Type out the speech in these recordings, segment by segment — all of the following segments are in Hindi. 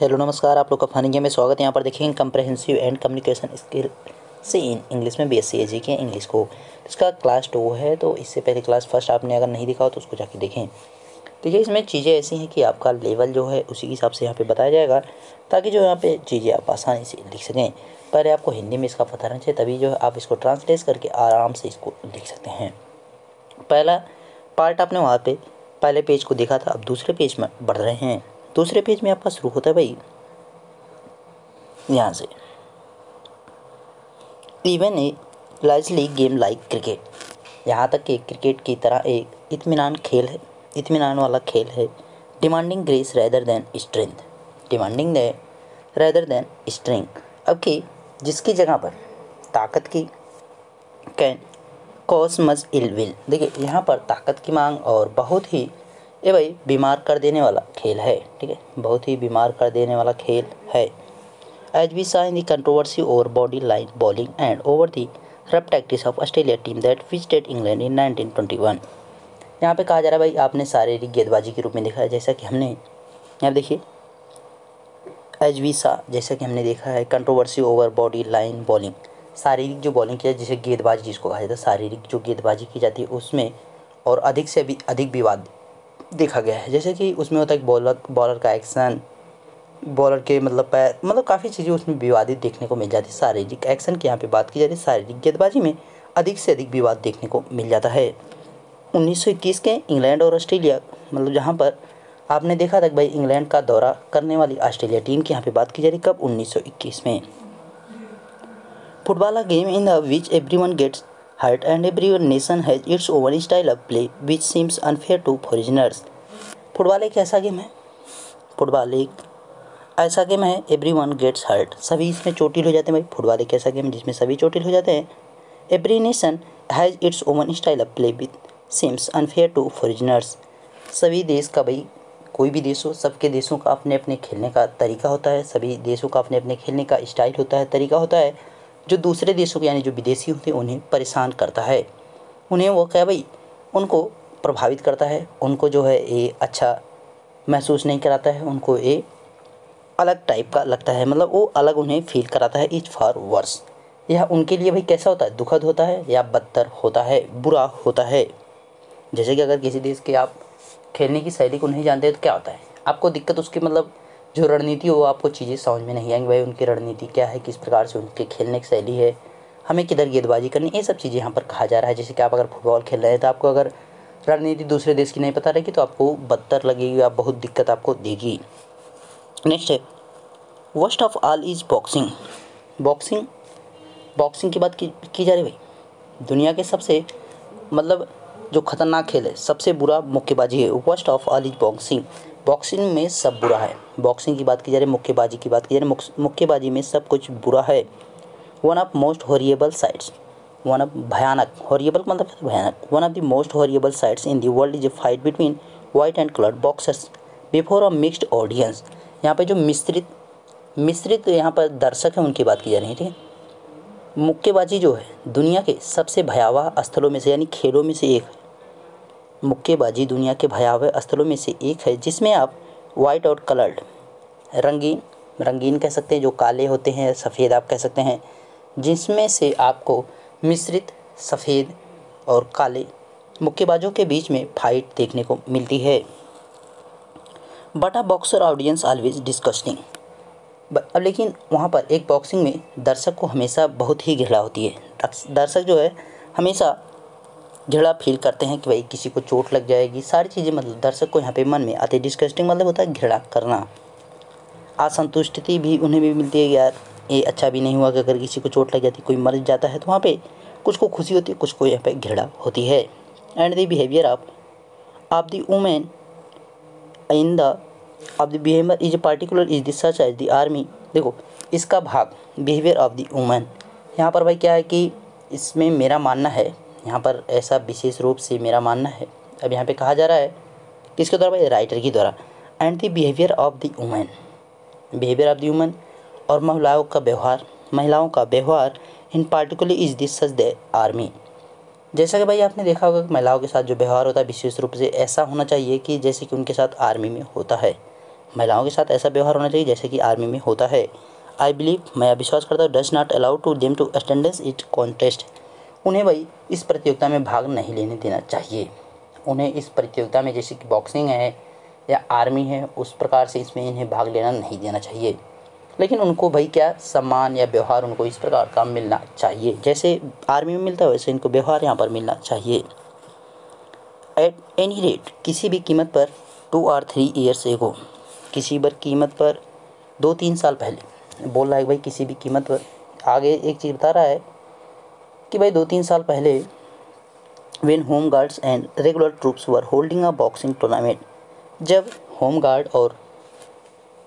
हेलो नमस्कार, आप लोग का फनी गेम में स्वागत है। यहाँ पर देखेंगे कंप्रहेंसिव एंड कम्युनिकेशन स्किल से इन इंग्लिश में बीएससी एजी के इंग्लिश को। इसका क्लास 2 है, तो इससे पहले क्लास फर्स्ट आपने अगर नहीं देखा हो तो उसको जाके देखें। देखिए, इसमें चीज़ें ऐसी हैं कि आपका लेवल जो है उसी के हिसाब से यहाँ पे बताया जाएगा, ताकि जो यहाँ पे चीज़ें आप आसानी से लिख सकें। पहले आपको हिंदी में इसका पता रहना चाहिए, तभी जो है आप इसको ट्रांसलेट करके आराम से इसको लिख सकते हैं। पहला पार्ट आपने वहाँ पे पहले पेज को देखा था, अब दूसरे पेज में बढ़ रहे हैं। दूसरे पेज में आपका शुरू होता है भाई यहाँ से, even a lazily game like cricket. यहाँ तक कि क्रिकेट की तरह एक इत्मीनान वाला खेल है। Demanding grace rather than strength, demanding rather than strength. अब कि जिसकी जगह पर ताकत की can cause much ill will. देखिए, यहाँ पर ताकत की मांग और बहुत ही ये भाई बीमार कर देने वाला खेल है। ठीक है, बहुत ही बीमार कर देने वाला खेल है। As we saw in the controversy over body line bowling and over the rough tactics of Australia team that visited England in 1921। यहाँ पे कहा जा रहा है भाई, आपने शारीरिक गेंदबाजी के रूप में देखा है, जैसा कि हमने यहाँ देखिए एज वी सा, जैसा कि हमने देखा है controversy over body line bowling, शारीरिक जो बॉलिंग की जाती है, जिसे गेंदबाजी जिसको कहा जाता है, शारीरिक जो गेंदबाजी की जाती है उसमें और अधिक से भी अधिक विवाद देखा गया है। जैसे कि उसमें होता है बॉलर का एक्शन, बॉलर के मतलब काफ़ी चीज़ें उसमें विवादित देखने को मिल जाती है। शारीरिक एक्शन की यहाँ पे बात की जाती है, शारीरिक गेंदबाजी में अधिक से अधिक विवाद देखने को मिल जाता है। 1921 के इंग्लैंड और ऑस्ट्रेलिया, मतलब जहाँ पर आपने देखा था कि भाई इंग्लैंड का दौरा करने वाली ऑस्ट्रेलिया टीम की यहाँ पे बात की जा रही, कब? 1921 में। Football a game in the which everyone gets hurt and every nation has its own style of play which seems unfair to foreigners. Football एक ऐसा गेम है, फुटबॉल एक ऐसा गेम है, एवरीवन गेट्स हर्ट, सभी इसमें चोटिल हो जाते हैं भाई। फुटबॉल एक ऐसा गेम जिसमें सभी चोटिल हो जाते हैं। Every nation has its own style of play with seems unfair to foreigners. सभी देश का भाई, कोई भी देश हो, सबके देशों का अपने अपने खेलने का तरीका होता है। सभी देशों का अपने अपने खेलने का स्टाइल होता है, तरीका होता है, जो दूसरे देशों के यानी जो विदेशी होते हैं उन्हें परेशान करता है। उन्हें वो क्या भाई, उनको प्रभावित करता है, उनको जो है ये अच्छा महसूस नहीं कराता है, उनको ये अलग टाइप का लगता है, मतलब वो अलग उन्हें फील कराता है। इज फॉर वर्स, यह उनके लिए भाई कैसा होता है? दुखद होता है या बदतर होता है, बुरा होता है। जैसे कि अगर किसी देश के आप खेलने की शैली को नहीं जानते तो क्या होता है, आपको दिक्कत उसकी मतलब जो रणनीति हो, आपको चीज़ें समझ में नहीं आएंगी भाई, उनकी रणनीति क्या है, किस प्रकार से उनके खेलने की शैली है, हमें किधर गेंदबाजी करनी, ये सब चीज़ें यहाँ पर कहा जा रहा है। जैसे कि आप अगर फुटबॉल खेल रहे हैं तो आपको अगर रणनीति दूसरे देश की नहीं पता रहेगी तो आपको बदतर लगेगी, आप बहुत दिक्कत आपको देगी। नेक्स्ट है worst of all is boxing. Boxing की बात की जा रही भाई, दुनिया के सबसे मतलब जो खतरनाक खेल है, सबसे बुरा मुक्केबाजी है। Worst of all is boxing, boxing में सब बुरा है। बॉक्सिंग की बात की जा रही, मुक्केबाजी की बात की जा रही, मुक्केबाजी में सब कुछ बुरा है। One of most horrible sites, one of भयानक, हॉरिएबल मतलब भयानक, one of the most horrible sites in the world is a fight between white and coloured boxers before a mixed audience. यहाँ पे जो मिश्रित यहाँ पर दर्शक हैं उनकी बात की जा रही है। ठीक है, मुक्केबाजी जो है दुनिया के सबसे भयावह स्थलों में से यानी खेलों में से एक है। मुक्केबाजी दुनिया के भयावह स्थलों में से एक है, जिसमें आप वाइट और कलर्ड, रंगीन कह सकते हैं, जो काले होते हैं, सफ़ेद आप कह सकते हैं, जिसमें से आपको मिश्रित सफ़ेद और काले मुक्केबाजों के बीच में फाइट देखने को मिलती है। But a boxer audience always disgusting. अब लेकिन वहाँ पर एक बॉक्सिंग में दर्शक को हमेशा बहुत ही घृणा होती है। दर्शक जो है हमेशा घृणा फील करते हैं कि भाई किसी को चोट लग जाएगी, सारी चीज़ें मतलब दर्शक को यहाँ पे मन में आती है। डिस्कस्टिंग मतलब होता है घृणा करना। असंतुष्टि भी उन्हें भी मिलती है, यार ये अच्छा भी नहीं हुआ कि अगर किसी को चोट लग जाती, कोई मर जाता है, तो वहाँ पे कुछ को खुशी होती है, कुछ को यहाँ पे घृणा होती है। And the behaviour of the women in the of the behaviour is particular is the such as the army. देखो, इसका भाग बिहेवियर ऑफ द वुमेन, यहाँ पर भाई क्या है कि इसमें मेरा मानना है, यहाँ पर ऐसा विशेष रूप से मेरा मानना है। अब यहाँ पे कहा जा रहा है किसके द्वारा भाई? राइटर की द्वारा। And the behaviour of the women, behaviour of the women और महिलाओं का व्यवहार इन particular is the such the army. जैसा कि भाई आपने देखा होगा कि महिलाओं के साथ जो व्यवहार होता है विशेष रूप से ऐसा होना चाहिए कि जैसे कि उनके साथ आर्मी में होता है। महिलाओं के साथ ऐसा व्यवहार होना चाहिए जैसे कि आर्मी में होता है। आई बिलीव, मैं विश्वास करता हूँ, does not allow to them to attendance it contest, उन्हें भाई इस प्रतियोगिता में भाग नहीं लेने देना चाहिए। उन्हें इस प्रतियोगिता में, जैसे कि बॉक्सिंग है या आर्मी है, उस प्रकार से इसमें इन्हें भाग लेना नहीं देना चाहिए। लेकिन उनको भाई क्या सम्मान या व्यवहार उनको इस प्रकार का मिलना चाहिए, जैसे आर्मी में मिलता है वैसे इनको व्यवहार यहाँ पर मिलना चाहिए। एट एनी रेट, किसी भी कीमत पर 2 or 3 years एगो, किसी भी कीमत पर 2-3 साल पहले बोल रहा है भाई, किसी भी कीमत पर। आगे एक चीज़ बता रहा है कि भाई 2-3 साल पहले when home guards and regular troops were holding a boxing tournament, जब होम गार्ड और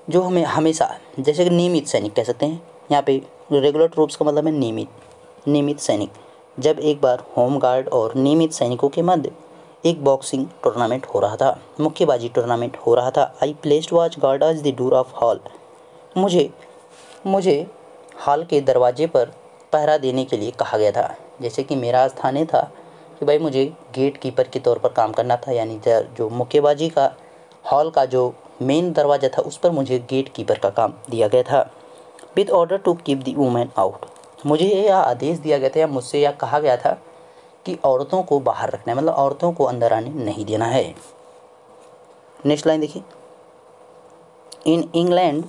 जो हमें हमेशा, जैसे कि नियमित सैनिक कह सकते हैं, यहाँ पे रेगुलर ट्रूप्स का मतलब है नियमित सैनिक, जब एक बार होम गार्ड और नियमित सैनिकों के मध्य एक बॉक्सिंग टूर्नामेंट हो रहा था, मुक्केबाजी टूर्नामेंट हो रहा था। I placed watch guard as the door of hall, मुझे हॉल के दरवाजे पर पहरा देने के लिए कहा गया था। जैसे कि मेरा स्थान था कि भाई मुझे गेट कीपर के तौर पर काम करना था, यानी जो मुक्केबाजी का हॉल का जो मेन दरवाज़ा था उस पर मुझे गेट कीपर का काम दिया गया था। With order to keep the women out, मुझे यह आदेश दिया गया था या मुझसे यह कहा गया था कि औरतों को बाहर रखना है, मतलब औरतों को अंदर आने नहीं देना है। नेक्स्ट लाइन देखिए, in England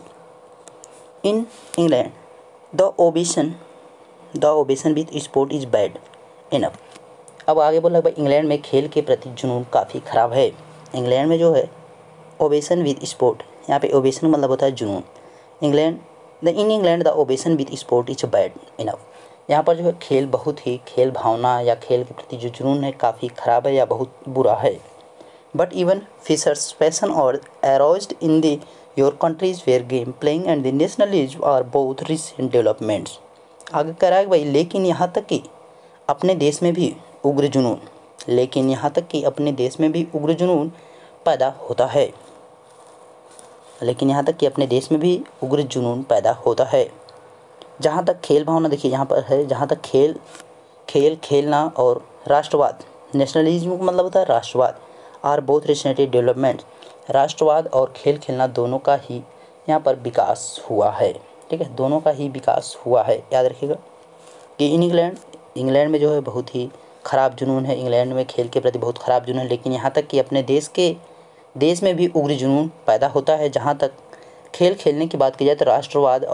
the obsession with sport is bad enough. अब आगे बोला भाई इंग्लैंड में खेल के प्रति जुनून काफ़ी ख़राब है। इंग्लैंड में जो है ओबेसन विद स्पोर्ट, यहाँ पे ओबेसन मतलब होता है जुनून। In England the obsession with sport is bad enough, यहाँ पर जो है खेल भावना या खेल के प्रति जो जुनून है काफ़ी ख़राब है या बहुत बुरा है। बट इवन फिशर्स पैशन और aroused in the your countries where game playing and the nationalism are both recent developments. आगे कह रहा है भाई लेकिन यहाँ तक कि अपने देश में भी उग्र जुनून पैदा होता है, जहाँ तक खेल भावना, देखिए यहाँ पर है, जहाँ तक खेलना और राष्ट्रवाद, नेशनलिज्म का मतलब होता है राष्ट्रवाद, आर बोथ रिसेंटली डेवलपमेंट, राष्ट्रवाद और खेल खेलना दोनों का ही यहाँ पर विकास हुआ है। ठीक है, दोनों का ही विकास हुआ है। याद रखिएगा कि इंग्लैंड में जो है बहुत ही ख़राब जुनून है, इंग्लैंड में खेल के प्रति बहुत ख़राब जुनून है, लेकिन यहाँ तक कि अपने देश में भी उग्र जुनून पैदा होता है। जहाँ तक खेल खेलने की बात की जाए तो राष्ट्रवाद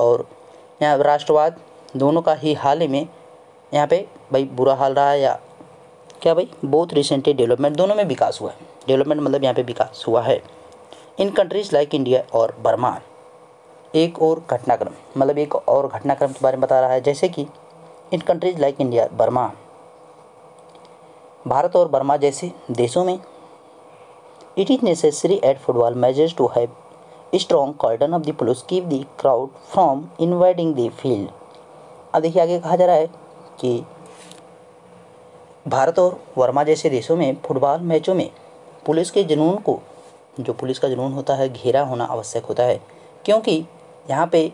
दोनों का ही हाल ही में यहाँ पे भाई बुरा हाल रहा है, या क्या भाई बोथ रिसेंटली डेवलपमेंट, दोनों में विकास हुआ है। डेवलपमेंट मतलब यहाँ पे विकास हुआ है। इन कंट्रीज़ लाइक इंडिया और बर्मा, एक और घटनाक्रम के बारे में बता रहा है, जैसे कि in countries like India Burma, Bharat और बर्मा जैसे देशों में it is necessary at football matches to have strong cordon of the police keep the crowd from invading the field. अब देखिए आगे कहा जा रहा है कि भारत और बर्मा जैसे देशों में फुटबॉल मैचों में पुलिस का जुनून होता है, घेरा होना आवश्यक होता है, क्योंकि यहाँ पे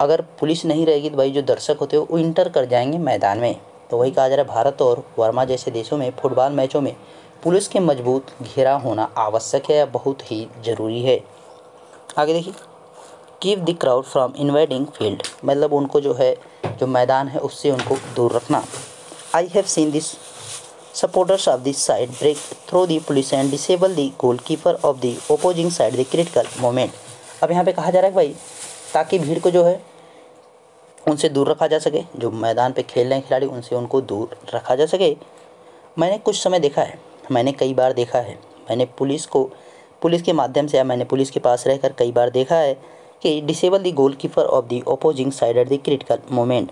अगर पुलिस नहीं रहेगी तो भाई जो दर्शक होते हैं वो इंटर कर जाएंगे मैदान में। तो वही कहा जा रहा है भारत और बर्मा जैसे देशों में फुटबॉल मैचों में पुलिस के मजबूत घेरा होना आवश्यक है या बहुत ही ज़रूरी है। आगे देखिए, keep the crowd from invading field, मतलब उनको जो मैदान है उससे उनको दूर रखना। I have seen this supporters of this side break through the police and disable the goalkeeper of the opposing side the critical moment. अब यहाँ पे कहा जा रहा है भाई ताकि भीड़ को जो है उनसे दूर रखा जा सके, जो मैदान पे खेल रहे हैं खिलाड़ी उनसे उनको दूर रखा जा सके। मैंने कई बार देखा है, मैंने पुलिस के माध्यम से या मैंने पुलिस के पास रहकर कई बार देखा है कि disable the goalkeeper of the opposing side at the critical moment.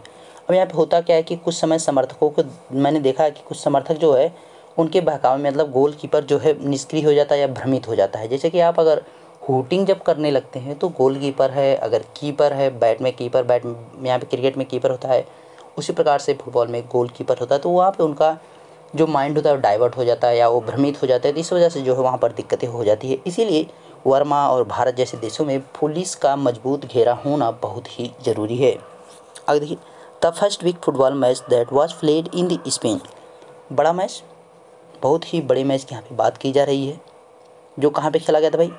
अब यहाँ पे होता क्या है कि कुछ समय समर्थकों को मैंने देखा है कि कुछ समर्थक जो है उनके बहकावे में मतलब गोलकीपर जो है निष्क्रिय हो जाता है या भ्रमित हो जाता है। जैसे कि आप अगर हूटिंग जब करने लगते हैं तो गोलकीपर है, अगर कीपर है, बैट में यहाँ पे क्रिकेट में कीपर होता है, उसी प्रकार से फुटबॉल में गोलकीपर होता है, तो वहाँ पे उनका जो माइंड होता है वो डाइवर्ट हो जाता है या वो भ्रमित हो जाता है, तो इस वजह से जो है वहाँ पर दिक्कतें हो जाती है। इसीलिए वर्मा और भारत जैसे देशों में पुलिस का मजबूत घेरा होना बहुत ही ज़रूरी है। आगे देखिए, the first big football match that was played in the Spain, बड़ा मैच, बहुत ही बड़े मैच की यहाँ पे बात की जा रही है, जो कहाँ पे खेला गया था भाई,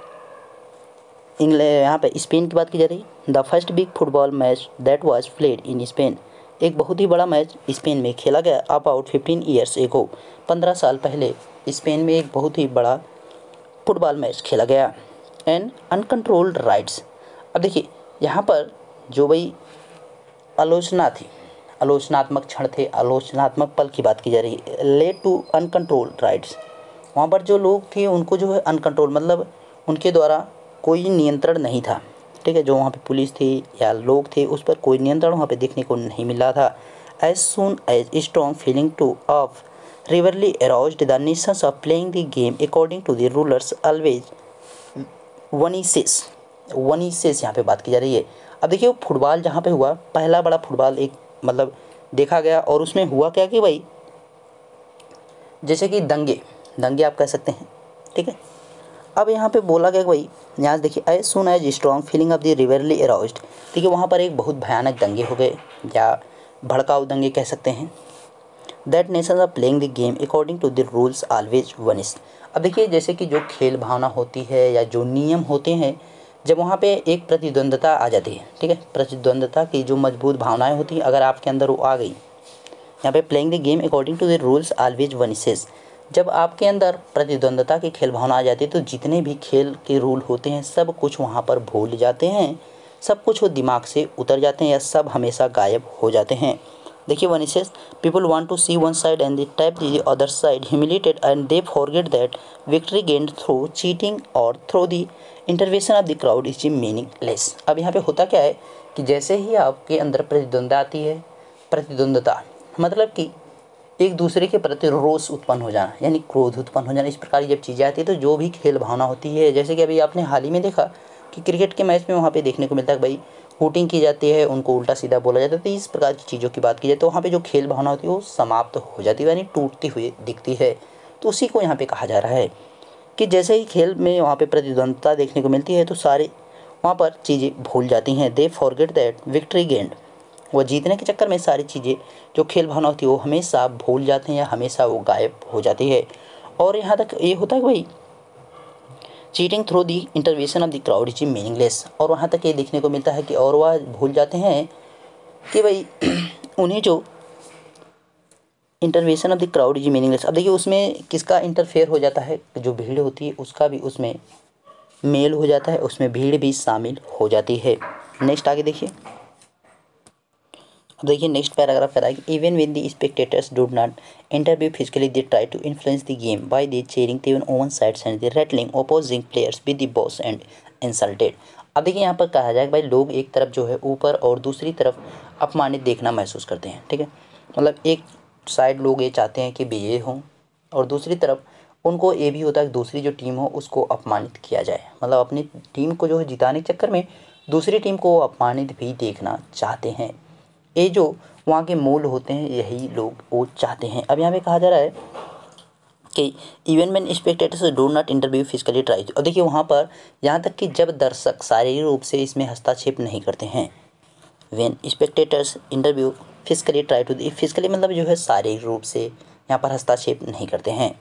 इंग्लैंड यहाँ पे स्पेन की बात की जा रही है। The first big football match that was played in Spain, एक बहुत ही बड़ा मैच स्पेन में खेला गया अबाउट 15 ईयर्स एगो, 15 साल पहले स्पेन में एक बहुत ही बड़ा फुटबॉल मैच खेला गया। एंड अनकंट्रोल्ड राइट्स, अब देखिए यहाँ पर जो भाई आलोचना थी, आलोचनात्मक क्षण थे, आलोचनात्मक पल की बात की जा रही है। लेड टू अनकंट्रोल्ड राइट्स, वहाँ पर जो लोग थे उनको जो है अनकंट्रोल मतलब उनके द्वारा कोई नियंत्रण नहीं था, ठीक है। जो वहाँ पे पुलिस थी या लोग थे उस पर कोई नियंत्रण वहाँ पे देखने को नहीं मिल रहा था। As soon as strong feeling to of rivalry aroused the nations of playing the game according to the rulers always vanishes यहाँ पे बात की जा रही है। अब देखिए वो फुटबॉल जहाँ पे हुआ, पहला बड़ा फुटबॉल एक मतलब देखा गया, और उसमें हुआ क्या कि भाई जैसे कि दंगे दंगे आप कह सकते हैं, ठीक है। अब यहाँ पे बोला गया कि भाई यहाँ से देखिए as soon as strong feeling of the rivalry aroused, देखिए वहाँ पर एक बहुत भयानक दंगे हो गए या भड़काऊ दंगे कह सकते हैं। That nations are playing the game according to the rules always vanish, अब देखिए जैसे कि जो खेल भावना होती है या जो नियम होते हैं, जब वहाँ पे एक प्रतिद्वंदता आ जाती है, ठीक है, प्रतिद्वंदता की जो मजबूत भावनाएं होती हैं अगर आपके अंदर वो आ गई, यहाँ पे playing the game according to the rules always vanishes, जब आपके अंदर प्रतिद्वंदता की खेल भावना आ जाती है तो जितने भी खेल के रूल होते हैं सब कुछ वहाँ पर भूल जाते हैं, सब कुछ वो दिमाग से उतर जाते हैं या सब हमेशा गायब हो जाते हैं। देखिए one says people want to see one side and they tap the other side humiliated and they forget that victory gained through cheating और through the intervention of the crowd is meaningless. अब यहाँ पे होता क्या है कि जैसे ही आपके अंदर प्रतिद्वंदता आती है, प्रतिद्वंदता मतलब कि एक दूसरे के प्रति रोष उत्पन्न हो जाना यानी क्रोध उत्पन्न हो जाना, इस प्रकार की जब चीज़ें आती है तो जो भी खेल भावना होती है, जैसे कि अभी आपने हाल ही में देखा कि क्रिकेट के मैच में वहाँ पे देखने को मिलता है भाई हूटिंग की जाती है, उनको उल्टा सीधा बोला जाता है, तो इस प्रकार की चीज़ों की बात की जाए तो वहाँ पे जो खेल भावना होती है वो समाप्त हो जाती है यानी टूटती हुई दिखती है। तो उसी को यहाँ पे कहा जा रहा है कि जैसे ही खेल में वहाँ पे प्रतिद्वंदता देखने को मिलती है तो सारे वहाँ पर चीज़ें भूल जाती हैं। दे फॉरगेट दैट विक्ट्री गेंड, वो जीतने के चक्कर में सारी चीज़ें जो खेल भावना होती है वो हमेशा भूल जाते हैं या हमेशा वो गायब हो जाती है। और यहाँ तक ये होता है कि भाई cheating through the intervention of the crowd is meaningless, और वहाँ तक ये देखने को मिलता है कि और वह भूल जाते हैं कि भाई उन्हें जो intervention of the crowd is meaningless, अब देखिए उसमें किसका इंटरफेयर हो जाता है, जो भीड़ होती है उसका भी उसमें मेल हो जाता है, उसमें भीड़ भी शामिल हो जाती है। नेक्स्ट आगे देखिए, अब देखिए नेक्स्ट पैराग्राफ कह रहा है कि even when the spectators do not interview physically they try to influence the game by the cheering the own sides and the rattling opposing players with the boss and insulted. अब देखिए यहाँ पर कहा जाए कि भाई लोग एक तरफ जो है ऊपर और दूसरी तरफ अपमानित देखना महसूस करते हैं, ठीक है। मतलब एक साइड लोग ये चाहते हैं कि विजयी हों और दूसरी तरफ उनको ये भी होता है कि दूसरी जो टीम हो उसको अपमानित किया जाए, मतलब अपनी टीम को जो है जिताने के चक्कर में दूसरी टीम को अपमानित भी देखना चाहते हैं। ये जो वहाँ के मूल होते हैं यही लोग वो चाहते हैं। अब यहाँ पे कहा जा रहा है कि even when spectators do not interview physically try, और देखिए वहाँ पर यहाँ तक कि जब दर्शक शारीरिक रूप से इसमें हस्तक्षेप नहीं करते हैं, when spectators interview physically try to, physically मतलब जो है शारीरिक रूप से यहाँ पर हस्तक्षेप नहीं करते हैं,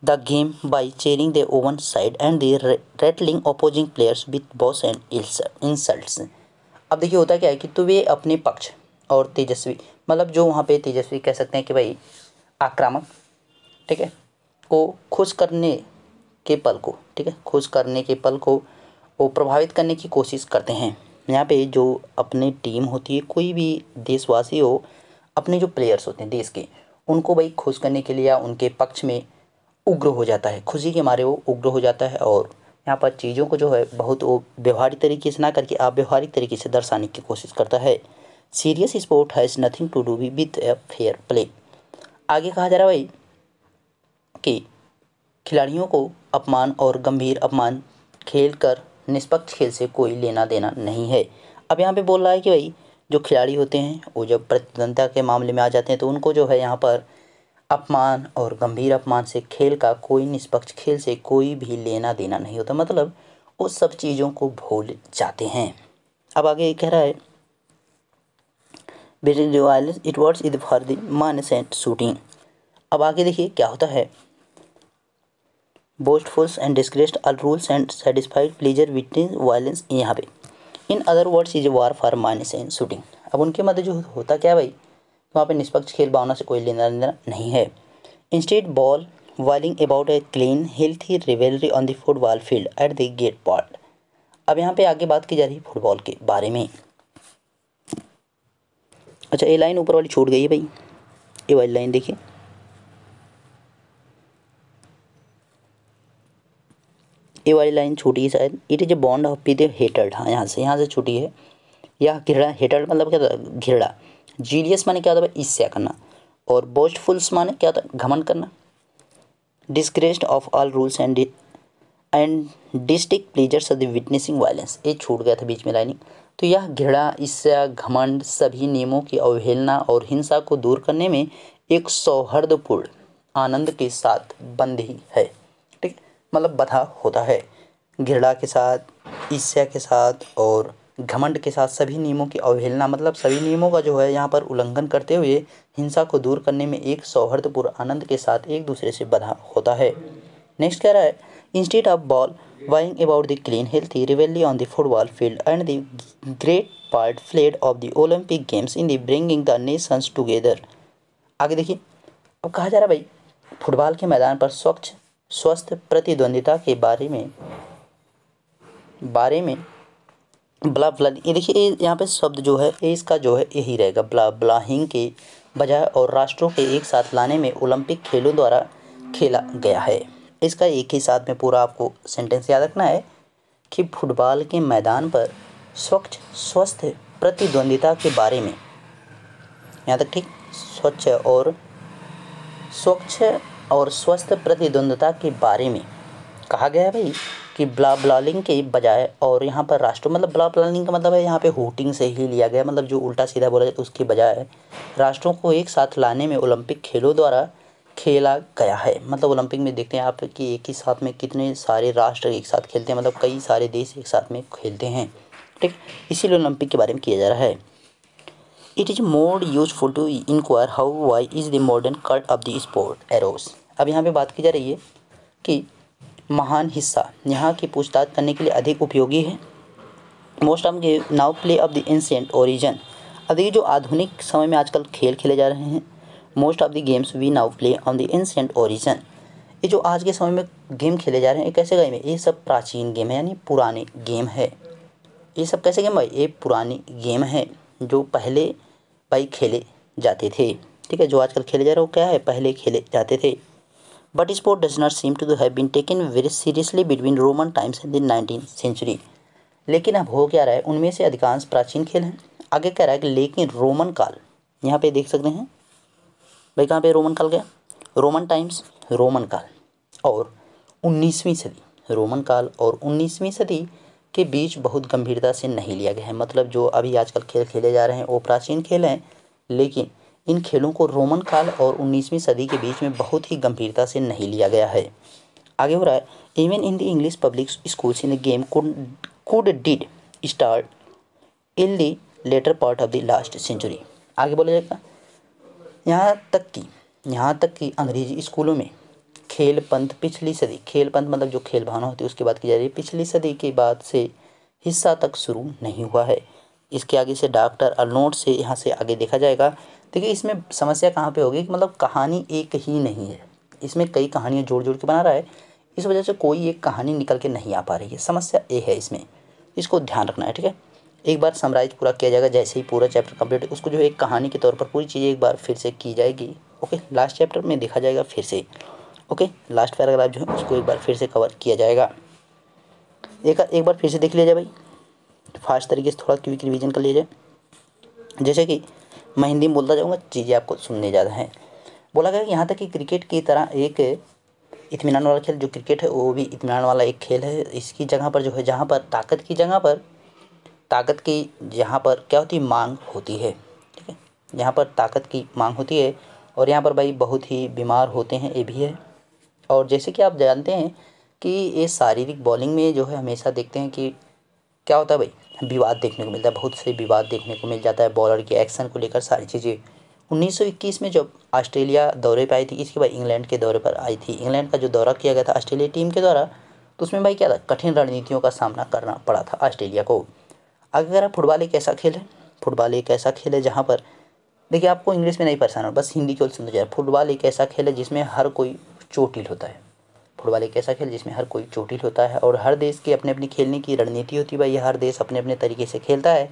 the game by cheering the own side and the rattling opposing players with boss and insults. अब देखिए होता क्या है कि तो वे अपने पक्ष और तेजस्वी मतलब जो वहाँ पे तेजस्वी कह सकते हैं कि भाई आक्रामक, ठीक है, को खुश करने के पल को, ठीक है, खुश करने के पल को वो प्रभावित करने की कोशिश करते हैं। यहाँ पे जो अपनी टीम होती है, कोई भी देशवासी हो, अपने जो प्लेयर्स होते हैं देश के, उनको भाई खुश करने के लिए या उनके पक्ष में उग्र हो जाता है, खुशी के मारे वो उग्र हो जाता है और यहाँ पर चीज़ों को जो है बहुत वो व्यवहारिक तरीके से ना करके अव्यवहारिक तरीके से दर्शाने की कोशिश करता है। Serious sport has nothing to do with a fair play. आगे कहा जा रहा है भाई कि खिलाड़ियों को अपमान और गंभीर अपमान खेल कर निष्पक्ष खेल से कोई लेना देना नहीं है। अब यहाँ पे बोल रहा है कि भाई जो खिलाड़ी होते हैं वो जब प्रतिद्वंद्विता के मामले में आ जाते हैं तो उनको जो है यहाँ पर अपमान और गंभीर अपमान से खेल का कोई निष्पक्ष खेल से कोई भी लेना देना नहीं होता, मतलब वो सब चीज़ों को भूल जाते हैं। अब आगे ये कह रहा है it words is for the minus and shooting. अब आगे देखिए क्या होता है boastfulness and disgraced all rules and satisfied pleasure witness violence यहाँ पे। In other words is war for minus and shooting. अब उनके मध्य जो होता क्या है भाई, वहाँ पे निष्पक्ष खेल भावना से कोई लेना देना नहीं है। Instead ball wailing about a clean healthy rivalry on the football field at the gate part. अब यहाँ पे आगे बात की जा रही है फुटबॉल के बारे में। अच्छा, ये लाइन ऊपर वाली छूट गई है भाई, ये वाली लाइन देखिए, ये वाली लाइन छूटी है शायद। It is a bond of with hatred. हाँ, यहाँ से छूटी है। यह घृणा, हेटर्ड मतलब क्या था, घृणा। जीलियस माने क्या होता है, ईर्ष्या करना। और बोस्टफुल्स माने क्या होता है, घमंड करना। Disgraced of all rules and district pleasures of the witnessing violence. ये छूट गया था बीच में लाइनिंग। तो यह घृणा, ईर्ष्या, घमंड सभी नियमों की अवहेलना और हिंसा को दूर करने में एक सौहार्दपूर्ण आनंद के साथ बंधी है। ठीक, मतलब बंधा होता है घृणा के साथ, ईर्ष्या के साथ और घमंड के साथ। सभी नियमों की अवहेलना मतलब सभी नियमों का जो है यहाँ पर उल्लंघन करते हुए हिंसा को दूर करने में एक सौहार्दपूर्ण आनंद के साथ एक दूसरे से बंधा होता है। नेक्स्ट कह रहा है, instead of ball wing about the clean healthy rivalry on the football field and the great part played of the Olympic games in the bringing the nations together. आगे देखिए, अब कहा जा रहा है भाई, फुटबॉल के मैदान पर स्वच्छ स्वस्थ प्रतिद्वंदिता के बारे में ब्ला ब्ला, ये देखिए यहाँ पे शब्द जो है इसका जो है यही रहेगा, ब्ला ब्लाहिंग के बजाय और राष्ट्रों के एक साथ लाने में ओलंपिक खेलों द्वारा खेला गया है। इसका एक ही साथ में पूरा आपको सेंटेंस याद रखना है कि फुटबॉल के मैदान पर स्वच्छ स्वस्थ प्रतिद्वंदिता के बारे में, यहाँ तक ठीक, स्वच्छ और स्वस्थ प्रतिद्वंदिता के बारे में कहा गया है भाई कि ब्ला ब्लालिंग के बजाय और यहाँ पर राष्ट्र, मतलब ब्ला ब्लालिंग का मतलब है यहाँ पे हूटिंग से ही लिया गया, मतलब जो उल्टा सीधा बोला जाए उसके बजाय राष्ट्रों को एक साथ लाने में ओलंपिक खेलों द्वारा खेला गया है। मतलब ओलंपिक में देखते हैं आप कि एक ही साथ में कितने सारे राष्ट्र एक साथ खेलते हैं, मतलब कई सारे देश एक साथ में खेलते हैं। ठीक, इसीलिए ओलंपिक के बारे में किया जा रहा है। It is more useful to enquire how why is the modern cult of the sport arose. अब यहाँ पे बात की जा रही है कि महान हिस्सा यहाँ की पूछताछ करने के लिए अधिक उपयोगी है। Most of the now play of the ancient origin. अब ये जो आधुनिक समय में आजकल खेल खेले जा रहे हैं, most of the games we now play on the ancient origin. ये जो आज के समय में गेम खेले जा रहे हैं, ये कैसे गेम है, ये सब प्राचीन गेम है, यानी पुराने गेम है। ये सब कैसे गेम भाई, ये पुरानी गेम है जो पहले भाई खेले जाते थे। ठीक है, जो आजकल खेले जा रहे हैं वो क्या है, पहले खेले जाते थे। But sport does not seem to have been taken very seriously between Roman times and the 19th century. लेकिन अब हो क्या रहा है, उनमें से अधिकांश प्राचीन खेल हैं। आगे कह रहा है कि लेकिन रोमन काल, यहाँ पे देख सकते हैं भाई, कहाँ पे रोमन काल गया, रोमन टाइम्स, रोमन काल और 19वीं सदी, रोमन काल और 19वीं सदी के बीच बहुत गंभीरता से नहीं लिया गया है। मतलब जो अभी आजकल खेल खेले जा रहे हैं वो प्राचीन खेल हैं, लेकिन इन खेलों को रोमन काल और 19वीं सदी के बीच में बहुत ही गंभीरता से नहीं लिया गया है। आगे हो रहा है, even in the English public schools in the game could did start in the later part of the last century. आगे बोला जाएगा, यहाँ तक कि अंग्रेजी स्कूलों में खेल पंथ पिछली सदी, खेल पंथ मतलब जो खेल भावना होती है उसकी बात की जा रही है, पिछली सदी के बाद से हिस्सा तक शुरू नहीं हुआ है। इसके आगे से डॉक्टर अर्नोल्ड से यहाँ से आगे देखा जाएगा। देखिए इसमें समस्या कहाँ पे होगी कि मतलब कहानी एक ही नहीं है, इसमें कई कहानियाँ जोड़ जोड़ के बना रहा है, इस वजह से कोई एक कहानी निकल के नहीं आ पा रही है। समस्या ये है इसमें, इसको ध्यान रखना है। ठीक है, एक बार समराइज पूरा किया जाएगा, जैसे ही पूरा चैप्टर कंप्लीट उसको जो है एक कहानी के तौर पर पूरी चीज़ें एक बार फिर से की जाएगी। ओके, लास्ट चैप्टर में देखा जाएगा फिर से। ओके, लास्ट पैराग्राफ जो है उसको एक बार फिर से कवर किया जाएगा। एक बार फिर से देख लिया जाए भाई, फास्ट तरीके से थोड़ा क्विक रिवीजन कर लिया जाए। जैसे कि मैं हिंदी में बोलता जाऊँगा, चीज़ें आपको सुनने ज़्यादा हैं। बोला गया कि यहाँ तक कि क्रिकेट की तरह एक इत्मीनान वाला खेल जो क्रिकेट है वो भी इत्मीनान वाला एक खेल है। इसकी जगह पर जो है, जहाँ पर ताकत की जहाँ पर क्या होती है, मांग होती है। ठीक है, यहाँ पर ताकत की मांग होती है और यहाँ पर भाई बहुत ही बीमार होते हैं, ये भी है। और जैसे कि आप जानते हैं कि ये शारीरिक बॉलिंग में जो है हमेशा देखते हैं कि क्या होता है भाई, विवाद देखने को मिलता है, बहुत से विवाद देखने को मिल जाता है। बॉलर के एक्शन को लेकर सारी चीज़ें 1921 में जब ऑस्ट्रेलिया दौरे पे आई थी, इसके बाद इंग्लैंड के दौरे पर आई थी। इंग्लैंड का जो दौरा किया गया था ऑस्ट्रेलिया टीम के द्वारा, तो उसमें भाई क्या था, कठिन रणनीतियों का सामना करना पड़ा था ऑस्ट्रेलिया को। अगर फुटबॉल एक ऐसा खेल है, फुटबॉल एक ऐसा खेल है जहाँ पर देखिए आपको इंग्लिश में नहीं परेशान हो, बस हिंदी केवल सुनते जाए। फुटबॉल एक ऐसा खेल है जिसमें हर कोई चोटिल होता है। फुटबॉल एक ऐसा खेल जिसमें हर कोई चोटिल होता है और हर देश की अपनी अपनी खेलने की रणनीति होती है भाई। हर देश अपने अपने तरीके से खेलता है,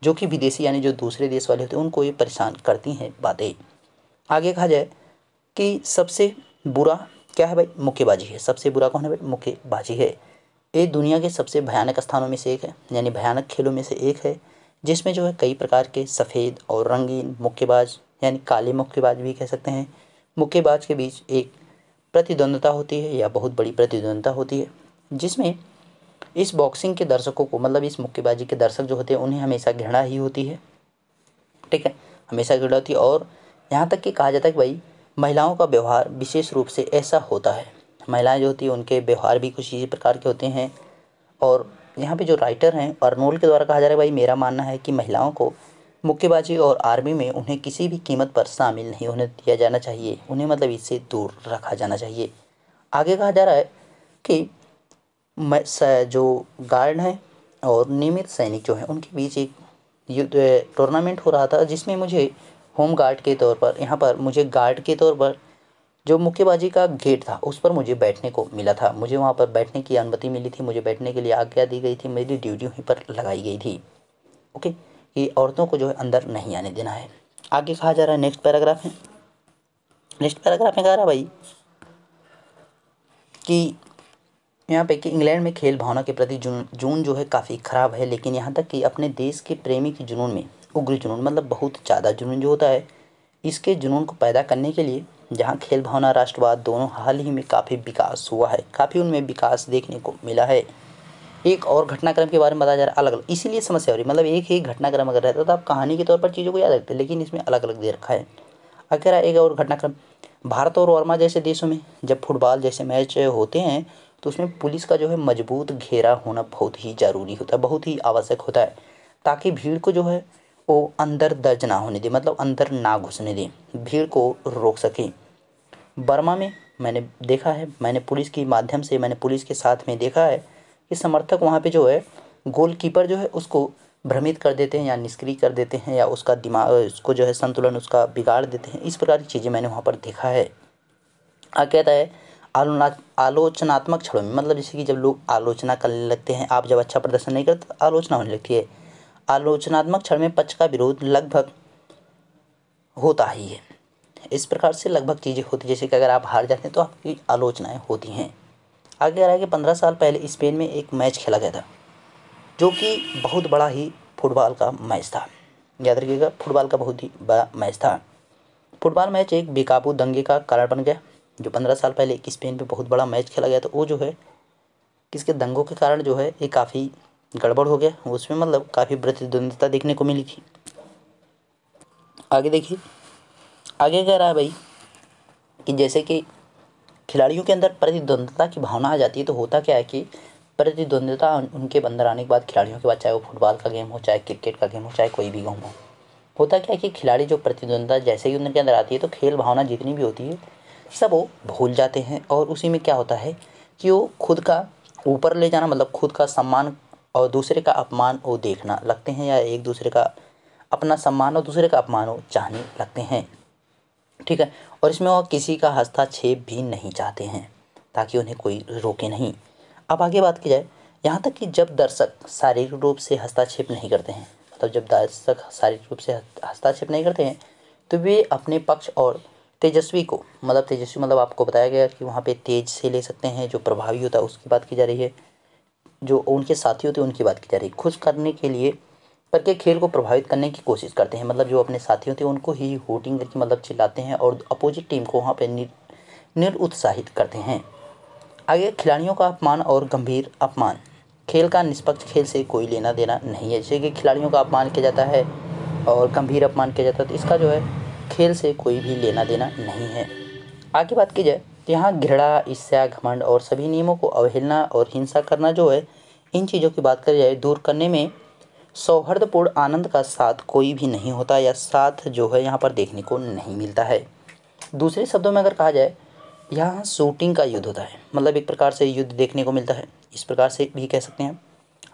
जो कि विदेशी यानी जो दूसरे देश वाले होते हैं उनको ये परेशान करती हैं बातें। आगे कहा जाए कि सबसे बुरा क्या है भाई, मुक्केबाजी है। सबसे बुरा कौन है भाई, मुक्केबाजी है। ये दुनिया के सबसे भयानक स्थानों में से एक है, यानी भयानक खेलों में से एक है, जिसमें जो है कई प्रकार के सफ़ेद और रंगीन मुक्केबाज यानी काले मुक्केबाज भी कह सकते हैं, मुक्केबाज के बीच एक प्रतिद्वंद्विता होती है या बहुत बड़ी प्रतिद्वंद्विता होती है, जिसमें इस बॉक्सिंग के दर्शकों को मतलब इस मुक्केबाजी के दर्शक जो होते हैं उन्हें हमेशा घृणा ही होती है। ठीक है, हमेशा घृणा होती है। और यहाँ तक कि कहा जाता है कि भाई महिलाओं का व्यवहार विशेष रूप से ऐसा होता है। महिलाएं जो होती है उनके व्यवहार भी कुछ इसी प्रकार के होते हैं। और यहाँ पे जो राइटर हैं अर्नोल्ड के द्वारा कहा जा रहा है भाई, मेरा मानना है कि महिलाओं को मुक्केबाजी और आर्मी में उन्हें किसी भी कीमत पर शामिल नहीं होने दिया जाना चाहिए, उन्हें मतलब इससे दूर रखा जाना चाहिए। आगे कहा जा रहा है कि जो गार्ड हैं और नियमित सैनिक जो हैं उनके बीच एक युद्ध टूर्नामेंट हो रहा था, जिसमें मुझे होम गार्ड के तौर पर यहाँ पर मुझे गार्ड के तौर पर जो मुक्केबाजी का गेट था उस पर मुझे बैठने को मिला था। मुझे वहाँ पर बैठने की अनुमति मिली थी, मुझे बैठने के लिए आज्ञा दी गई थी, मेरी ड्यूटी वहीं पर लगाई गई थी। ओके, कि औरतों को जो है अंदर नहीं आने देना है। आगे कहा जा रहा है, नेक्स्ट पैराग्राफ है। नेक्स्ट पैराग्राफ में कहा रहा भाई कि यहाँ पे कि इंग्लैंड में खेल भावना के प्रति जुनून जो है काफ़ी ख़राब है, लेकिन यहाँ तक कि अपने देश के प्रेमी के जुनून में उग्र जुनून मतलब बहुत ज़्यादा जुनून जो होता है, इसके जुनून को पैदा करने के लिए जहाँ खेल भावना राष्ट्रवाद दोनों हाल ही में काफ़ी विकास हुआ है, काफ़ी उनमें विकास देखने को मिला है। एक और घटनाक्रम के बारे में बताया जा रहा है अलग अलग, इसीलिए समस्या हो रही है। मतलब एक ही घटनाक्रम अगर रहता तो आप कहानी के तौर पर चीज़ों को याद रखते, लेकिन इसमें अलग अलग दे रखा है। अगर एक और घटनाक्रम, भारत और वर्मा जैसे देशों में जब फुटबॉल जैसे मैच होते हैं तो उसमें पुलिस का जो है मजबूत घेरा होना बहुत ही ज़रूरी होता है, बहुत ही आवश्यक होता है, ताकि भीड़ को जो है वो अंदर दर्ज ना होने दे, मतलब अंदर ना घुसने दें, भीड़ को रोक सकें। बर्मा में मैंने देखा है, मैंने पुलिस के माध्यम से मैंने पुलिस के साथ में देखा है कि समर्थक वहाँ पे जो है गोलकीपर जो है उसको भ्रमित कर देते हैं या निष्क्रिय कर देते हैं या उसका दिमाग उसको जो है संतुलन उसका बिगाड़ देते हैं। इस प्रकार की चीज़ें मैंने वहाँ पर देखा है। कहता है आलोचनात्मक क्षणों में, मतलब जैसे कि जब लोग आलोचना करने लगते हैं, आप जब अच्छा प्रदर्शन नहीं करते तो आलोचना होने लगती है। आलोचनात्मक क्षण में पक्ष का विरोध लगभग होता ही है। इस प्रकार से लगभग चीज़ें होती हैं, जैसे कि अगर आप हार जाते हैं तो आपकी आलोचनाएं होती हैं। आगे आ रहा है कि 15 साल पहले स्पेन में एक मैच खेला गया था, जो कि बहुत बड़ा ही फुटबॉल का मैच था। याद रखिएगा, फुटबॉल का बहुत ही बड़ा मैच था। फुटबॉल मैच एक बेकाबू दंगे का कारण बन गया। जो 15 साल पहले एक स्पेन पे बहुत बड़ा मैच खेला गया था, वो जो है किसके दंगों के कारण जो है ये काफ़ी गड़बड़ हो गया। उसमें मतलब काफ़ी प्रतिद्वंदिता देखने को मिली थी। आगे देखिए, आगे कह रहा है भाई कि जैसे कि खिलाड़ियों के अंदर प्रतिद्वंदिता की भावना आ जाती है, तो होता क्या है कि प्रतिद्वंदिता उनके अंदर आने के बाद खिलाड़ियों के बाद, चाहे वो फुटबॉल का गेम हो, चाहे क्रिकेट का गेम हो, चाहे कोई भी गेम हो, होता क्या है कि खिलाड़ी जो प्रतिद्वंदिता जैसे ही उनके अंदर आती है तो खेल भावना जितनी भी होती है सब वो भूल जाते हैं। और उसी में क्या होता है कि वो खुद का ऊपर ले जाना, मतलब खुद का सम्मान और दूसरे का अपमान वो देखना लगते हैं, या एक दूसरे का अपना सम्मान और दूसरे का अपमान वो चाहने लगते हैं। ठीक है, और इसमें वो किसी का हस्तक्षेप भी नहीं चाहते हैं, ताकि उन्हें कोई रोके नहीं। अब आगे बात की जाए, यहाँ तक कि जब दर्शक शारीरिक रूप से हस्तक्षेप नहीं करते हैं, मतलब जब दर्शक शारीरिक रूप से हस्तक्षेप नहीं करते हैं, तो वे अपने पक्ष और तेजस्वी को, मतलब तेजस्वी मतलब आपको बताया गया कि वहाँ पे तेज से ले सकते हैं, जो प्रभावी होता है उसकी बात की जा रही है, जो उनके साथी होते हैं उनकी बात की जा रही है, खुश करने के लिए करके खेल को प्रभावित करने की कोशिश करते हैं। मतलब जो अपने साथी होते हैं उनको ही होटिंग करके मतलब चिल्लाते हैं और अपोजिट टीम को वहाँ पे निरुत्साहित करते हैं। आगे, खिलाड़ियों का अपमान और गंभीर अपमान। खेल का निष्पक्ष खेल से कोई लेना देना नहीं है। जैसे कि खिलाड़ियों का अपमान किया जाता है और गंभीर अपमान किया जाता है, तो इसका जो है खेल से कोई भी लेना देना नहीं है। आगे बात की जाए तो यहाँ घृणा, ईर्ष्या, घमंड और सभी नियमों को अवहेलना और हिंसा करना जो है, इन चीज़ों की बात करी जाए दूर करने में सौहार्दपूर्ण आनंद का साथ कोई भी नहीं होता, या साथ जो है यहाँ पर देखने को नहीं मिलता है। दूसरे शब्दों में अगर कहा जाए, यहाँ शूटिंग का युद्ध होता है, मतलब एक प्रकार से युद्ध देखने को मिलता है, इस प्रकार से भी कह सकते हैं।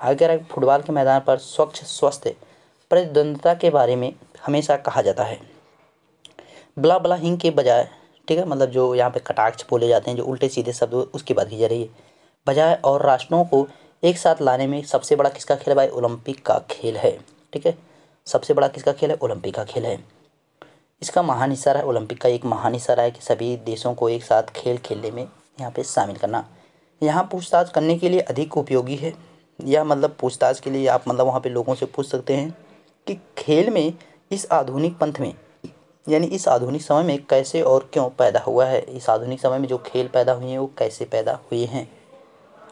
अगर फुटबॉल के मैदान पर स्वच्छ स्वस्थ प्रतिद्वंद्विता के बारे में हमेशा कहा जाता है, ब्ला ब्ला हिंग के बजाय, ठीक है, मतलब जो यहाँ पे कटाक्ष बोले जाते हैं, जो उल्टे सीधे शब्द उसकी बात की जा रही है, बजाय और राष्ट्रों को एक साथ लाने में सबसे बड़ा किसका खेल है भाई? ओलंपिक का खेल है, ठीक है। सबसे बड़ा किसका खेल है? ओलंपिक का खेल है। इसका महान हिस्सा है, ओलंपिक का एक महान हिस्सा है कि सभी देशों को एक साथ खेल खेलने में यहाँ पे शामिल करना। यहाँ पूछताछ करने के लिए अधिक उपयोगी है, या मतलब पूछताछ के लिए आप मतलब वहाँ पे लोगों से पूछ सकते हैं कि खेल में इस आधुनिक पंथ में, यानी इस आधुनिक समय में कैसे और क्यों पैदा हुआ है। इस आधुनिक समय में जो खेल पैदा हुए हैं वो कैसे पैदा हुए हैं।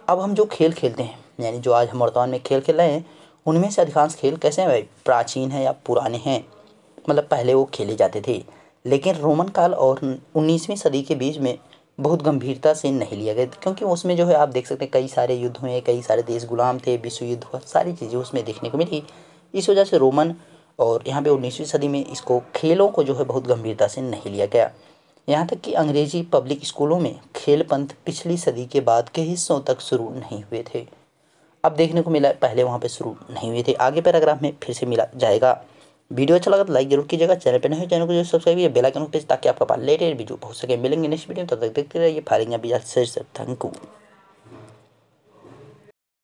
अब हम जो खेल खेलते हैं, यानी जो आज हम वर्तमान में खेल खेल रहे हैं, उनमें से अधिकांश खेल कैसे हैं भाई? प्राचीन हैं या पुराने हैं, मतलब पहले वो खेले जाते थे, लेकिन रोमन काल और 19वीं सदी के बीच में बहुत गंभीरता से नहीं लिया गया, क्योंकि उसमें जो है आप देख सकते हैं कई सारे युद्ध हुए, कई सारे देश गुलाम थे, विश्व युद्ध हुआ, सारी चीज़ें उसमें देखने को मिली। इस वजह से रोमन और यहाँ पे 19वीं सदी में इसको खेलों को जो है बहुत गंभीरता से नहीं लिया गया। यहाँ तक कि अंग्रेजी पब्लिक स्कूलों में खेल पंथ पिछली सदी के बाद के हिस्सों तक शुरू नहीं हुए थे। अब देखने को मिला पहले वहाँ पे शुरू नहीं हुए थे, आगे पैराग्राफ में फिर से मिला जाएगा। वीडियो अच्छा लगा तो लाइक जरूर कीजिएगा, चैनल पे नए हो चैनल को जो सब्सक्राइब कीजिए, बेल आइकन को प्रेस ताकि आपका पास लेटेस्ट वीडियो पहुँच सके। मिलेंगे नेक्स्ट वीडियो में, तब तक देखते रहिए फायरिंग अभी। Thank you.